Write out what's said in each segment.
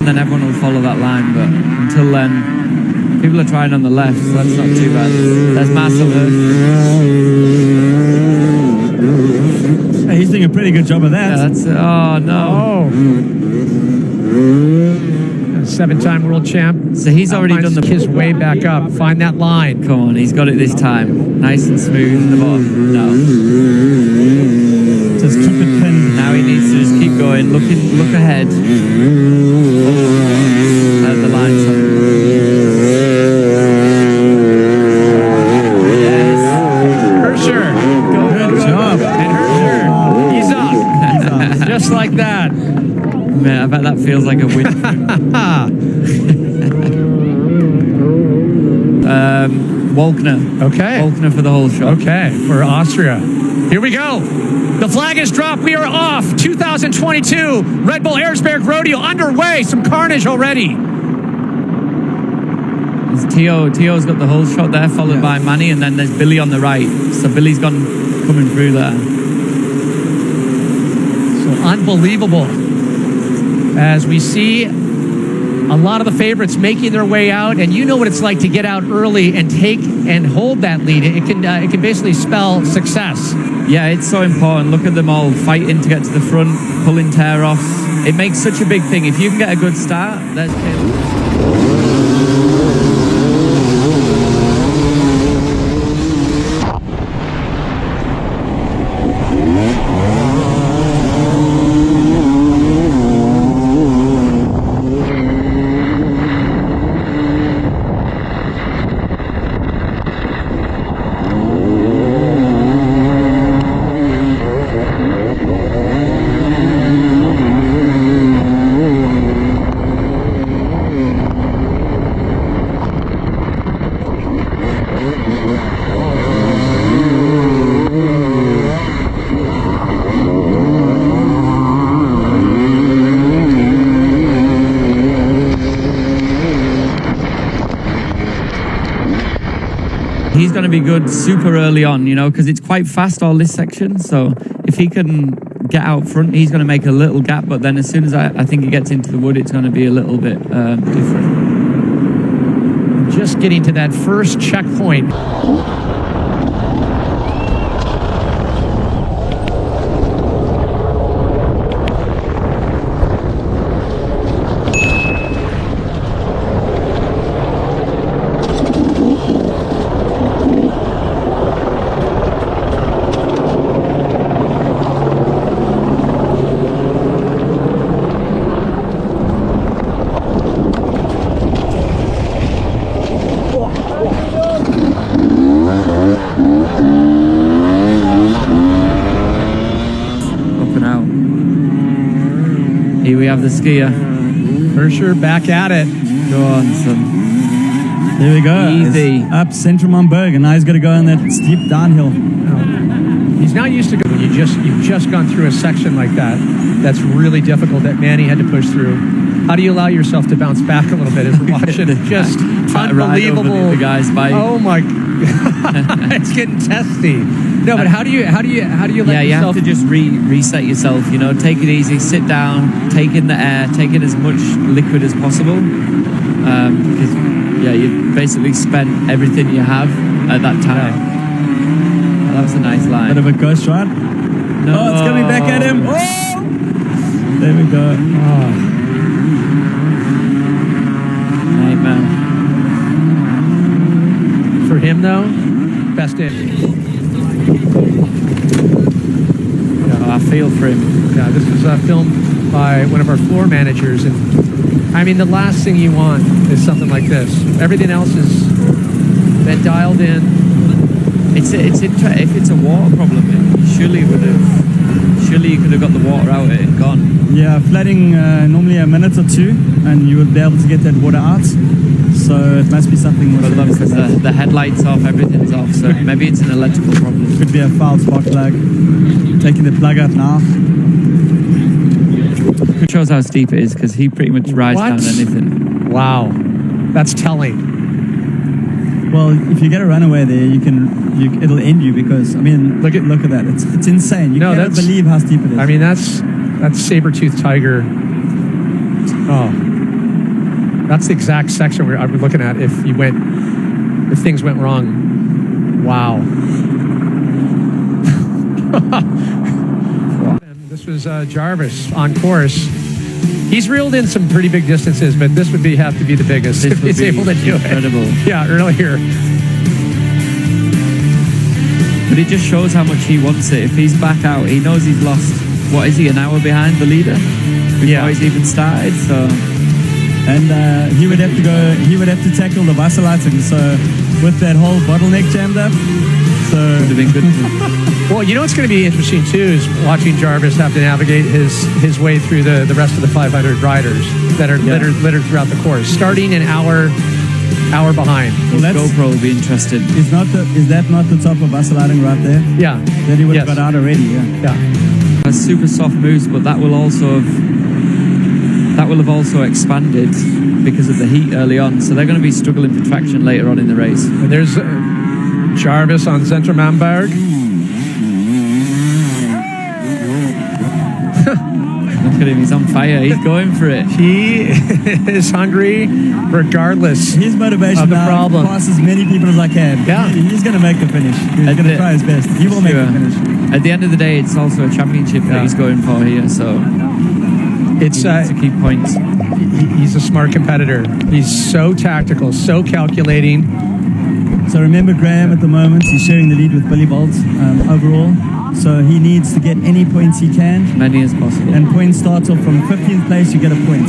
Then everyone will follow that line, but until then, people are trying on the left, so that's not too bad. There's Marcel. He's doing a pretty good job of that. Yeah, that's it. Oh, no. Oh. Seven-time world champ. So he's already done his way back up. Find that line. Come on, he's got it this time. Nice and smooth in the bottom. No. Just keep it pinned. Now he needs to just keep going. Look ahead. The line's on. Yes. Herscher. Good job. And Herscher, he's up. Just like that. Man, I bet that feels like a win. Walkner. Okay. Walkner for the whole shot. Okay, for Austria. Here we go. The flag is dropped. We are off. 2022 Red.2 Erzbergrodeo underway. Some carnage already. Tio's got the whole shot there, followed by Manny, and then there's Billy on the right. So Billy's coming through there. So unbelievable. As we see a lot of the favorites making their way out, and you know what it's like to get out early and take and hold that lead. It can basically spell success. Yeah, it's so important. Look at them all fighting to get to the front, pulling tear-offs. It makes such a big thing. If you can get a good start, there's he's going to be good super early on, you know, because it's quite fast, all this section. So if he can get out front, he's going to make a little gap. But then as soon as I think he gets into the wood, it's going to be a little bit different. Just getting to that first checkpoint. Here we have the skier. Herscher back at it. Go on, son. There we go. Easy. It's up Centrum on Berg, and now he's got to go on that steep downhill. He's not used to when you've just gone through a section like that. That's really difficult that Manny had to push through. How do you allow yourself to bounce back a little bit as we're watching? Just unbelievable. The guy's bike. Oh my! It's getting testy. No, but how do you let you yourself? have to just reset yourself. You know, take it easy, sit down, take in the air, take in as much liquid as possible. Because you basically spent everything you have at that time. Oh, that was a nice line. Bit of a ghost ride. No. Oh, it's coming back at him. Oh! There we go. Oh. Nightmare. For him, though, best in. I feel for him. Yeah, this was filmed by one of our floor managers, and I mean, the last thing you want is something like this. Everything else has been dialed in. If it's a water problem, surely you could have got the water out and gone. Yeah, flooding normally a minute or two, and you would be able to get that water out. So it must be something. But look, because the headlights off, everything's off. So maybe it's an electrical problem. Could be a foul spark plug. Taking the plug out now. It shows how steep it is because he pretty much rides down anything. Wow, that's telling. Well, if you get a runaway there, it'll end you because I mean, look at that. It's insane. You can't believe how steep it is. I mean, that's saber-toothed tiger. Oh, that's the exact section we're looking at. If things went wrong. Wow. This was Jarvis on course. He's reeled in some pretty big distances, but this would have to be the biggest if he's able to do incredible. It. Yeah, earlier. But it just shows how much he wants it. If he's back out, he knows he's lost. What is he, an hour behind the leader before he's even started? So, and he would have to go. He would have to tackle the Wasserleitung. So with that whole bottleneck jammed up, so would have been good. Well, you know what's going to be interesting too is watching Jarvis have to navigate his way through the rest of the 500 riders that are littered throughout the course, starting an hour behind. Well, GoPro will be interested. Is that not the top of Wasserleitung right there? Yeah. Then he would have got out already. Yeah. A super soft moose, but that will have also expanded because of the heat early on. So they're going to be struggling for traction later on in the race. And there's Jarvis on Zentralmanberg. Look at him, he's on fire. He's going for it. He is hungry regardless. His motivation of the now problem. Pass as many people as I can. Yeah. He's going to make the finish. He's going to try his best. He will make the finish. At the end of the day, it's also a championship that he's going for here, so it's to keep points. He's a smart competitor. He's so tactical, so calculating. So remember, Graham at the moment, he's sharing the lead with Billy Bolt overall. So he needs to get any points he can. Many as possible. And points starts off from 15th place, you get a point.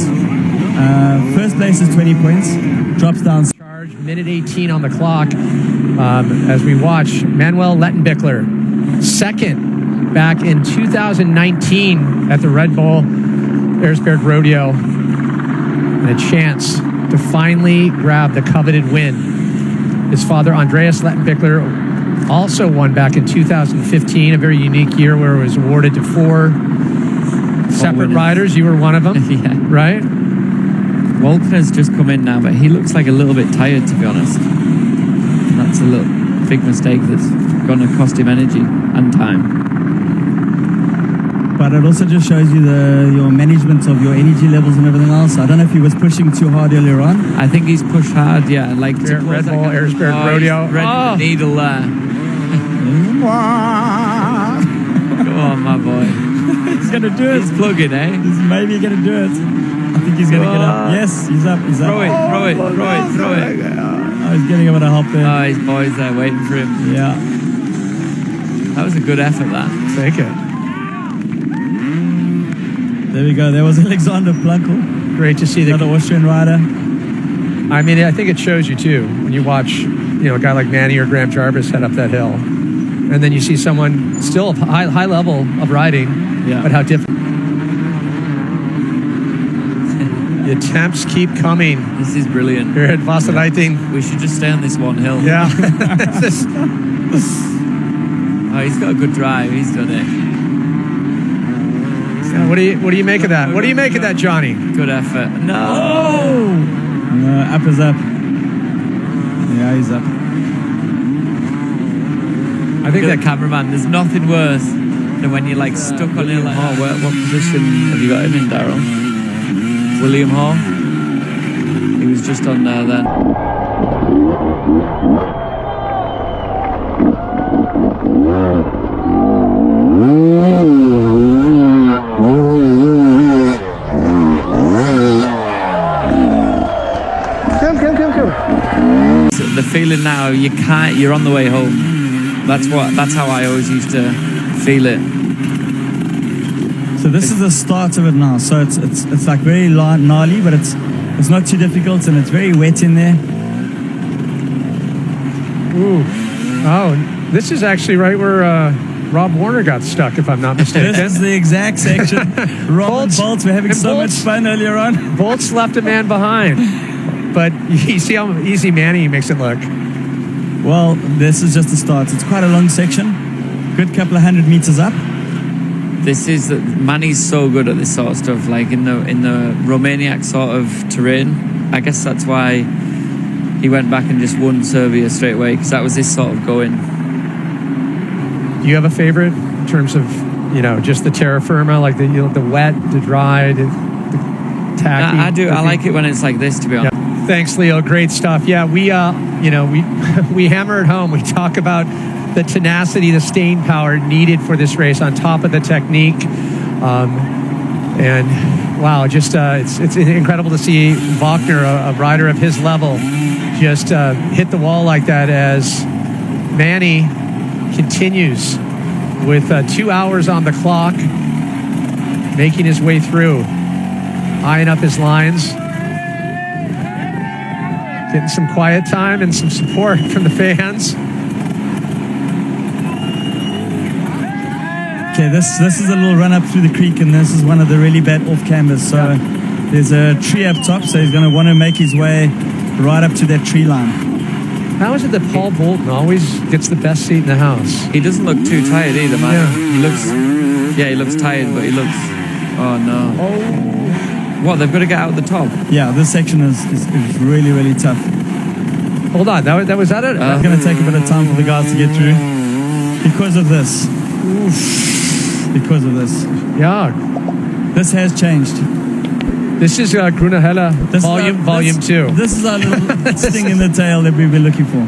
First place is 20 points. Drops down. Charge, minute 18 on the clock. As we watch Manuel Lettenbichler, second back in 2019 at the Red.2 Erzbergrodeo. And a chance to finally grab the coveted win. His father, Andreas Lettenbichler, also won back in 2015, a very unique year where it was awarded to 4 separate riders. You were one of them, yeah. Right? Walker's just come in now, but he looks like a little bit tired, to be honest. And that's a big mistake that's going to cost him energy and time. But it also just shows you your management of your energy levels and everything else. I don't know if he was pushing too hard earlier on. I think he's pushed hard, yeah. Like Red Bull Erzbergrodeo. Red needle there. Go on, my boy. He's going to do it. He's plugging, eh? He's maybe going to do it. I think he's going to get up. Yes, he's up. He's up. Throw it. Oh, he's getting a bit of help there. Oh, his boys there waiting for him. Yeah. That was a good effort, that. Take it. There we go. There was Alexander Plankel. Great to see another Austrian rider. I mean, I think it shows you too when you watch, a guy like Manny or Graham Jarvis head up that hill, and then you see someone still of high level of riding, but how different. The attempts keep coming. This is brilliant. Here at Wasserleitung. We should just stay on this one hill. Yeah. Oh, he's got a good drive. He's done it. What do you make of that? What do you make of that, Johnny? Good effort. No. No, up is up. Yeah, he's up. I think that cameraman, there's nothing worse than when you're like stuck on it like, oh, what position have you got him in, Daryl? William Hall? He was just on there then. Come. So the feeling now, you're on the way home. That's how I always used to feel it. So this is the start of it now. So it's like very gnarly, but it's not too difficult, and it's very wet in there. Ooh. Oh, this is actually right where Rob Warner got stuck, if I'm not mistaken. This is the exact section. Rob and Bolt were having so much fun earlier on. Bolt's left a man behind. But you see how easy Manny makes it look. Well, this is just the start. It's quite a long section. Good couple of 100 meters up. Manny's so good at this sort of stuff, like in the Romaniac sort of terrain. I guess that's why he went back and just won Serbia straight away, because that was his sort of going. Do you have a favorite in terms of, just the terra firma, like the wet, the dry, the tacky? I do. I like it when it's like this, to be honest. Yeah. Thanks, Leo. Great stuff. Yeah, we hammer it home. We talk about the tenacity, the staying power needed for this race on top of the technique. And wow, just it's incredible to see Wagner, a rider of his level, just hit the wall like that as Manny continues with 2 hours on the clock, making his way through, eyeing up his lines. Getting some quiet time and some support from the fans. Okay, this is a little run up through the creek, and this is one of the really bad off-cambers. So there's a tree up top, so he's going to want to make his way right up to that tree line. How is it that Paul Bolton always gets the best seat in the house? He doesn't look too tired either, man. Yeah. He looks tired, but he looks, oh no. Oh. What, they've got to get out the top? Yeah, this section is really, really tough. Hold on, that was that it? It's going to take a bit of time for the guys to get through because of this. Because of this. Yeah. This has changed. This is Grunehella volume 2. This is our little sting in the tail that we've been looking for.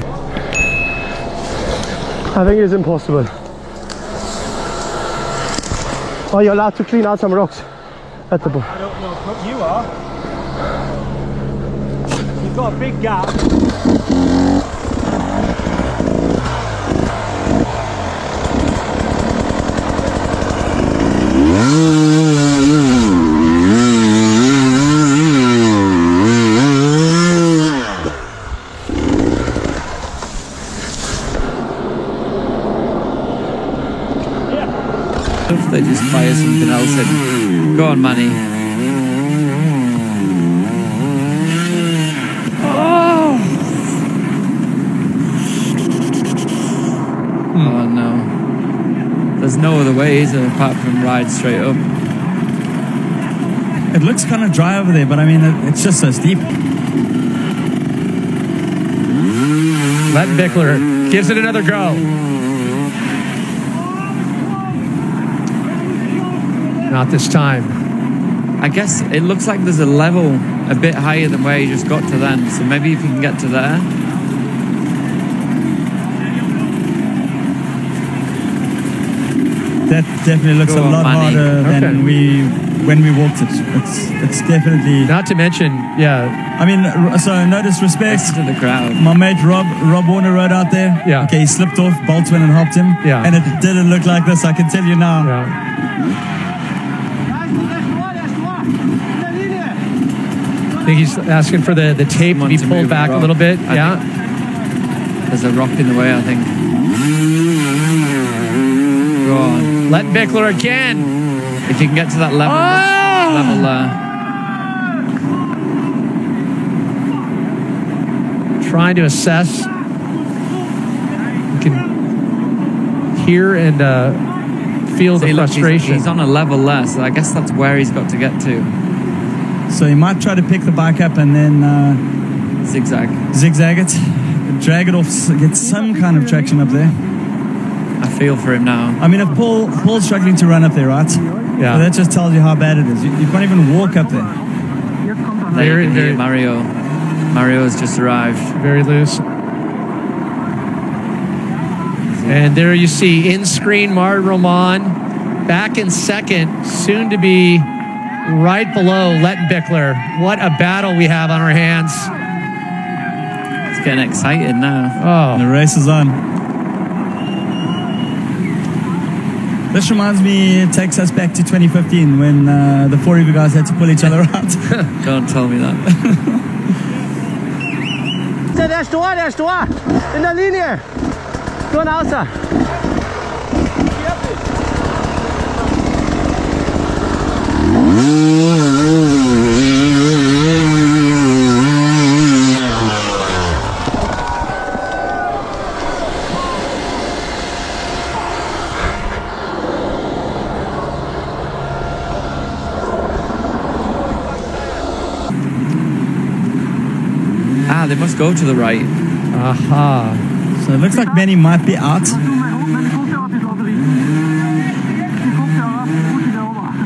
I think it's impossible. Oh, you're allowed to clean out some rocks at the bottom. I don't know, but you are. You've got a big gap. They just fire something else in. Go on, Manny. Oh no. There's no other way, is there, apart from ride straight up. It looks kind of dry over there, but I mean, it's just so steep. Let Bickler gives it another go. Not this time. I guess it looks like there's a level a bit higher than where you just got to then. So maybe if you can get to there. That definitely looks a lot harder than when we walked it. It's definitely. Not to mention, yeah. I mean, so no disrespect to the crowd. My mate Rob Warner rode out there. Yeah. Okay, he slipped off. Bolt went and helped him. Yeah. And it didn't look like this. I can tell you now. Yeah. I think he's asking for the tape to be pulled back a little bit. Yeah. There's a rock in the way, I think. Go on. Let Bickler again. If you can get to that level, level there. Trying to assess. You can hear and feel the See, look, frustration. he's on a level there, so I guess that's where he's got to get to. So he might try to pick the bike up and then Zigzag. zigzag it, drag it off, get some kind of traction up there. I feel for him now. I mean, if Paul's struggling to run up there, right? Yeah. So that just tells you how bad it is. You can't even walk up there. There you can hear Mario. Mario's just arrived. Very loose. And there you see in-screen Mario Roman back in second, soon to be right below Lettenbichler. What a battle we have on our hands. It's getting excited now. Oh, And the race is on. This reminds me, it takes us back to 2015 when the four of you guys had to pull each other out. Don't tell me that. Der Stor, in der Linie. Stor außer. They must go to the right. aha. So it looks like Benny might be out.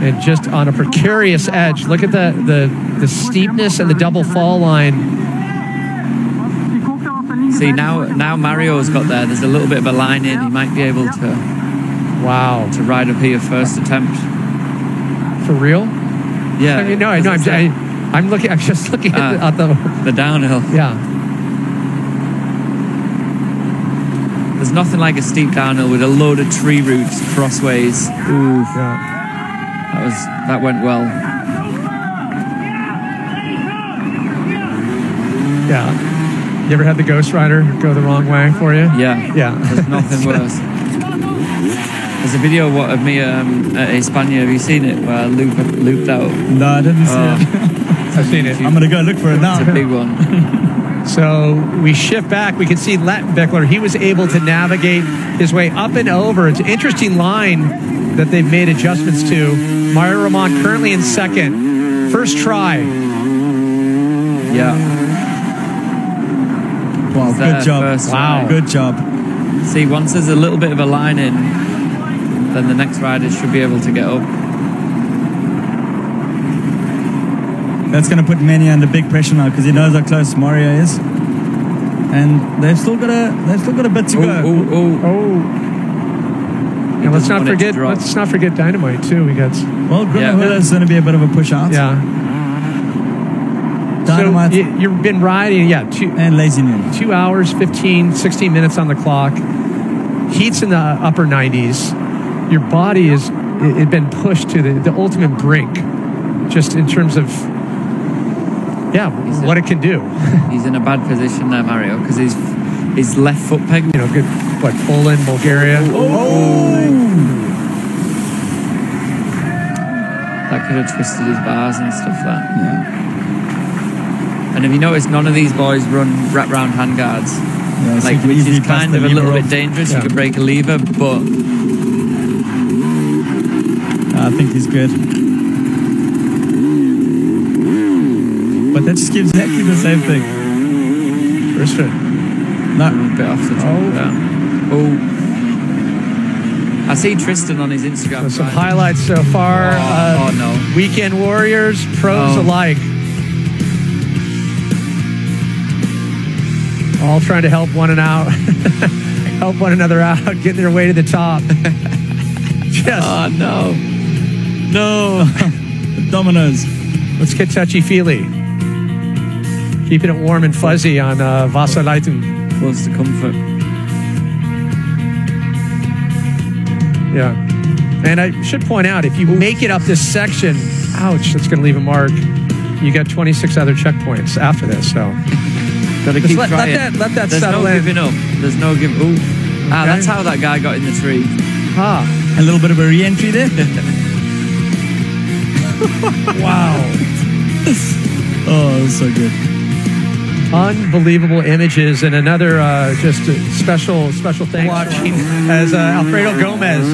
And just on a precarious edge. Look at the steepness and the double fall line. See, now Mario's got there. There's a little bit of a line in. He might be able to Wow. ride up here first attempt. For real? Yeah. I mean, no, I'm just looking at the downhill. yeah. There's nothing like a steep downhill with a load of tree roots crossways. Ooh, Yeah. that went well. Yeah. You ever had the Ghost Rider go the wrong way for you? Yeah. Yeah. There's nothing worse. There's a video of me at Hispania. Have you seen it? Where I looped out. No, I didn't see it. I've seen it. I'm going to go look for it now. It's a big one. So we shift back. We can see Lettenbichler. He was able to navigate his way up and over. It's an interesting line that they've made adjustments to. Mario Roman currently in second. First try. Yeah. Wow, There, good job. first Wow. try. Good job. See, once there's a little bit of a line in, then the next rider should be able to get up. That's going to put Manny under big pressure now because he knows how close Mario is, and they've still got a bit to go. Oh. And let's not forget Dynamite too. We got Well, Grunohula is going to be a bit of a push out. yeah. Dynamite So you've been riding, and Lazy Noon. 2 hours, 15, 16 minutes on the clock. Heat's in the upper 90s. Your body is it been pushed to the ultimate brink, just in terms of what it can do. He's in a bad position there, Mario, because his left foot peg. You know, good. What, Poland, Bulgaria? That could have twisted his bars and stuff. That. Yeah. And have you noticed none of these boys run wrap-round handguards? Yeah, so Like, you can which easily is pass kind the of a lever little bit off. dangerous. Yeah. You could break a lever, but I think he's good. But that just gives exactly the same thing. First fit. No. a bit off the top. Oh. I see Tristan on his Instagram. So some highlights so far. No. Weekend warriors, pros alike. All trying to help one another out, getting their way to the top. Oh, no. No. Dominoes. Let's get touchy-feely. Keeping it warm and fuzzy on Wasserleitung. Close to comfort. Yeah. And I should point out, if you make it up this section, ouch, that's going to leave a mark. You got 26 other checkpoints after this, so. Gotta keep trying. Let that There's settle no in. giving up. There's no giving. Ooh. Ah, Okay. that's how that guy got in the tree. Ah. A little bit of a re-entry there. Wow. Oh, that's so good. Unbelievable images, and another just a special thanks Watching as Alfredo Gomez,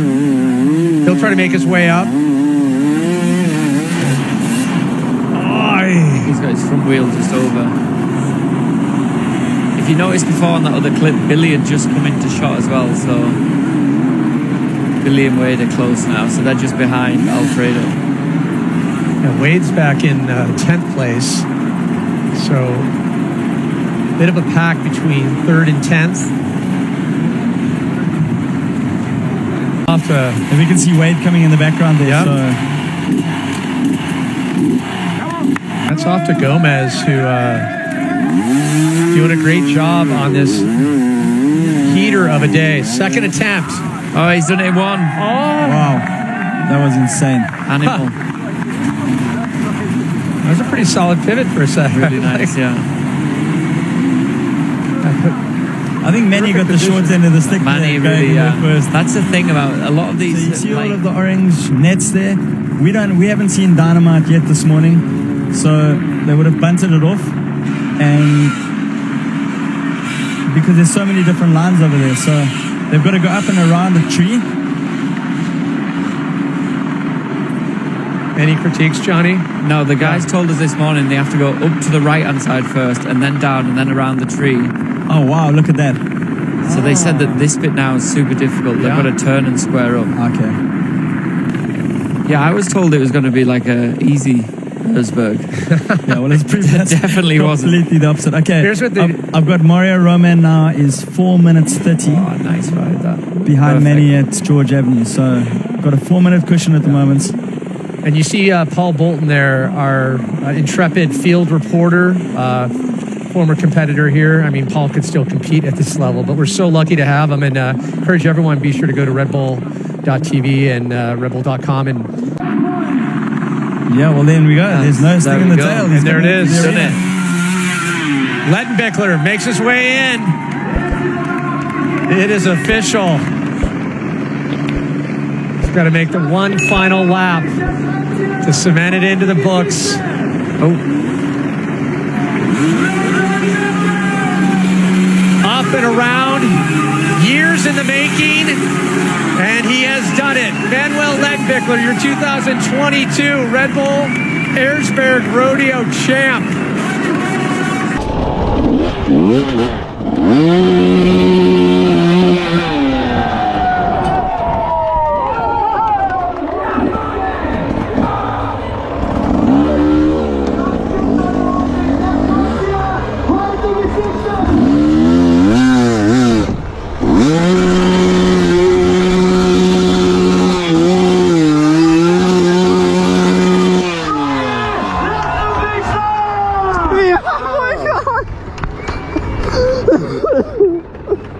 he'll try to make his way up. He's got his front wheel just over. If you noticed before on that other clip, Billy had just come into shot as well, so Billy and Wade are close now, so they're just behind Alfredo. Yeah, Wade's back in 10th place, so bit of a pack between 3rd and 10th. And we can see Wade coming in the background there. Yep. So that's off to Gomez, who doing a great job on this heater of a day. 2nd attempt. Oh, he's done it in 1. Oh, wow, that was insane. Animal. That was a pretty solid pivot for a second. Really nice, yeah. I think Manny got the short end of the stick. Manny there, really, going first. That's the thing about a lot of these. So you see like, all of the orange nets there. We haven't seen Dynamite yet this morning, so they would have bunted it off, and because there's so many different lines over there, so they've got to go up and around the tree. Any critiques, Johnny? No, the guys told us this morning they have to go up to the right-hand side first, and then down, and then around the tree. Oh wow, look at that. So they said that this bit now is super difficult. They've got to turn and square up. Okay. Yeah, I was told it was going to be like a easy Erzberg. Yeah, well, it's pretty Definitely wasn't. Completely the opposite. Okay, Here's what I've got Mario Roman now is 4 minutes 30 Oh, nice ride that. behind Perfect. Manny at George Avenue. So got a 4-minute cushion at the moment. And you see Paul Bolton there, our intrepid field reporter, former competitor here. I mean, Paul could still compete at this level, but we're so lucky to have him, and encourage everyone, be sure to go to redbull.tv and redbull.com. And Yeah, well, there we go. There's no stick in the go. tail. And there it is, Isn't it? Lettenbichler makes his way in. It is official. He's got to make the one final lap to cement it into the books. Oh, Up and around, years in the making, and he has done it. Manuel Lettenbichler, your 2022 Red Bull Erzbergrodeo champ.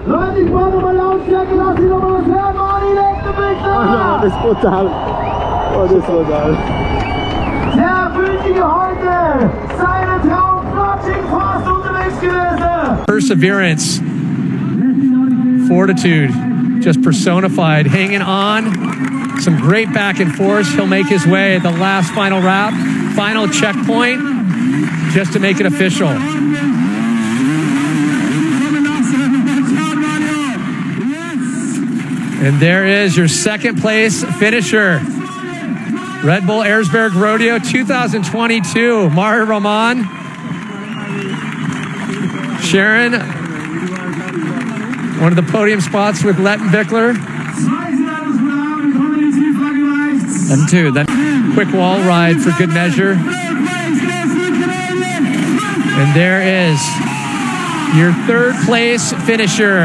Leute, ich wollte mal Lautstärke, lass sie doch mal was hören, Mani, Lettenbichler! Das ist brutal. Oh, das ist brutal. Der Wütige heute, seine Traumflatsching fast unterwegs gewesen! Perseverance, fortitude, just personified, hanging on. Some great back and forth. He'll make his way at the last final wrap, final checkpoint, just to make it official. And there is your second place finisher. Red Bull Erzbergrodeo 2022. Mario Roman. Sharon, one of the podium spots with Lettenbichler. them too. Then Quick wall ride for good measure. And there is your third place finisher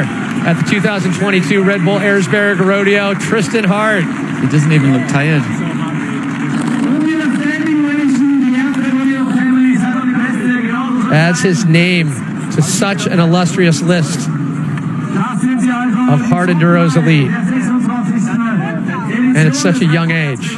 at the 2022 Red Bull Erzbergrodeo, Tristan Hart. he doesn't even look tired. Adds his name to such an illustrious list of hard enduro's elite. And at such a young age.